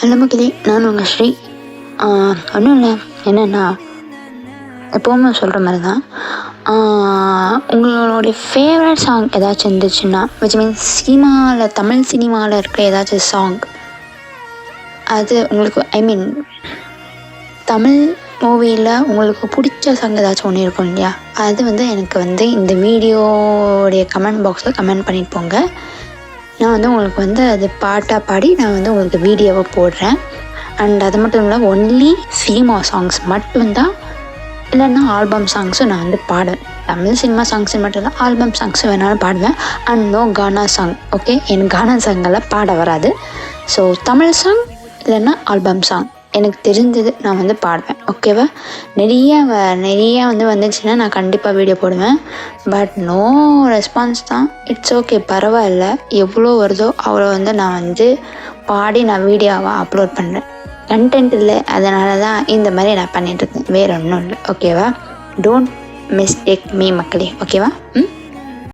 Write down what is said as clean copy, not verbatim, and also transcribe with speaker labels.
Speaker 1: Hello மக்களே, நான் உங்கள் ஸ்ரீ. ஒன்றும் இல்லை, என்னென்னா எப்போவுமே சொல்கிற மாதிரி தான். உங்களுடைய ஃபேவரட் சாங் ஏதாச்சும் இருந்துச்சுன்னா, விச் மீன்ஸ் சினிமாவில், தமிழ் சினிமாவில் இருக்கிற ஏதாச்சும் சாங், அது உங்களுக்கு தமிழ் மூவியில் உங்களுக்கு பிடிச்ச சாங் ஏதாச்சும் ஒன்று இருக்கும் இல்லையா, அது எனக்கு இந்த வீடியோடைய கமெண்ட் பாக்ஸில் கமெண்ட் பண்ணிட்டு போங்க. நான் உங்களுக்கு அது பாட்டாக பாடி நான் உங்களுக்கு வீடியோவை போடுறேன். அண்ட் அது மட்டும் இல்லை, ஒன்லி சினிமா சாங்ஸ் மட்டும்தான், இல்லைன்னா ஆல்பம் சாங்ஸும் நான் பாடுவேன். தமிழ் சினிமா சாங்ஸ் மட்டும் இல்லை, ஆல்பம் சாங்ஸும் வேணாலும் பாடுவேன். And no gaana song. Okay, எனக்கு கானா சாங்கெல்லாம் பாட வராது. ஸோ தமிழ் சாங் இல்லைன்னா ஆல்பம் சாங் எனக்கு தெரிஞ்சது நான் பாடுவேன். ஓகேவா? நிறைய வந்துச்சுன்னா நான் கண்டிப்பாக வீடியோ போடுவேன். பட் நோ ரெஸ்பான்ஸ் தான். இட்ஸ் ஓகே, பரவாயில்ல. எவ்வளோ வருதோ அவ்வளோ நான் பாடி நான் வீடியோவை அப்லோட் பண்ணுறேன். கண்டென்ட் இல்லை, அதனால தான் இந்த மாதிரி நான் பண்ணிகிட்ருக்கேன். வேறு ஒன்றும் இல்லை. ஓகேவா? டோன்ட் மிஸ்டேக் மீ மக்களே. ஓகேவா?